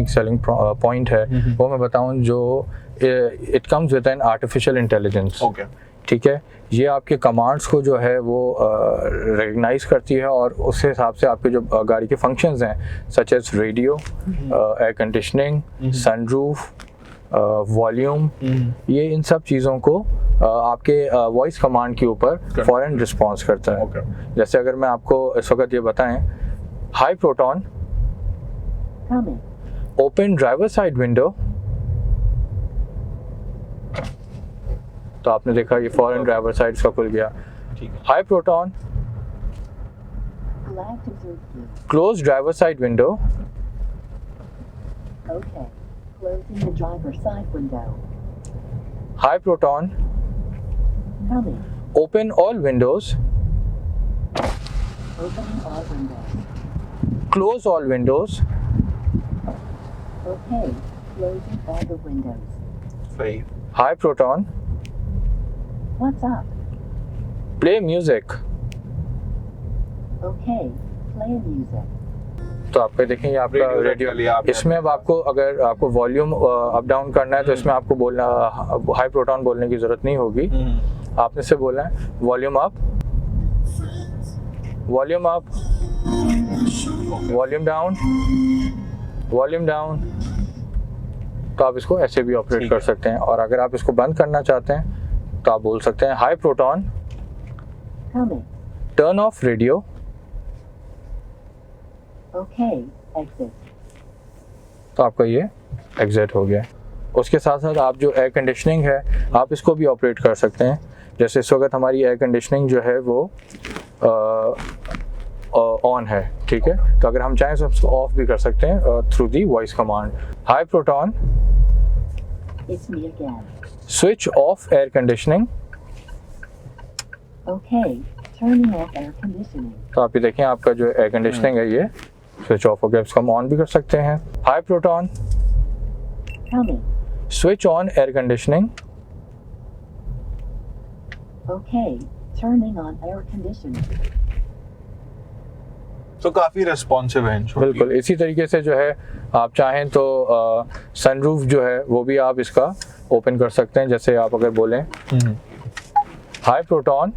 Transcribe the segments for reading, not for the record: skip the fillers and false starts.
Unique selling point है वो मैं बताऊं, जो it comes with an artificial intelligence. ठीक है, ये आपके कमांड्स को जो है वो रिकग्नाइज करती है और उस हिसाब से आपके जो गाड़ी के फंक्शंस हैं such as radio, air conditioning, sunroof, volume, ये इन सब चीज़ों को आपके वॉइस कमांड के ऊपर फ़ौरन रिस्पॉन्स करता है। जैसे अगर मैं आपको इस वक्त ये बताएं, high proton, open driver side window, तो आपने देखा ये फॉरेन ड्राइवर साइड का खुल गया। High proton, close driver side window, high proton, open all Windows, close all Windows, high proton, What's up? play music. Okay, play music. तो आप पे देखेंगे आपका रेडियो, इसमें अब आपको अगर आपको वॉल्यूम अप डाउन करना है तो इसमें आपको बोलना हाई प्रोटॉन बोलने की जरूरत नहीं होगी। आपने से बोलना है volume up, volume up, volume down, volume down. तो आप इसको ऐसे भी ऑपरेट कर सकते हैं। और अगर आप इसको बंद करना चाहते हैं तो आप बोल सकते हैं high proton, turn off radio, okay exit. तो आपका ये एग्जिट हो गया। उसके साथ साथ आप जो एयर कंडीशनिंग है आप इसको भी ऑपरेट कर सकते हैं। जैसे इस वक्त हमारी एयर कंडीशनिंग जो है वो ऑन है, ठीक है, तो अगर हम चाहें तो उसको ऑफ भी कर सकते हैं through the voice command. High proton, It's me again. switch off air conditioning. Okay, turning off air conditioning. तो आप ये देखें आपका जो एयर कंडीशनिंग है ये स्विच ऑफ हो गया। इसको हम ऑन भी कर सकते हैं। High proton, switch on air conditioning. Okay, turning on air conditioning. तो काफी रेस्पॉन्सिव है। बिल्कुल इसी तरीके से जो है आप चाहें तो सनरूफ जो है वो भी आप इसका ओपन कर सकते हैं। जैसे आप अगर बोलें hi Proton,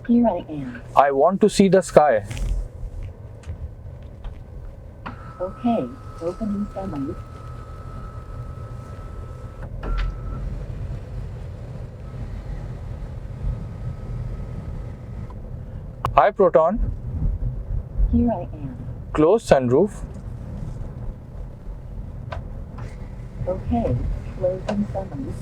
Here I am. I want to see the sky. Okay, opening sunroof. Hi Proton, Here I am. Close sunroof. Okay, closing sunroof.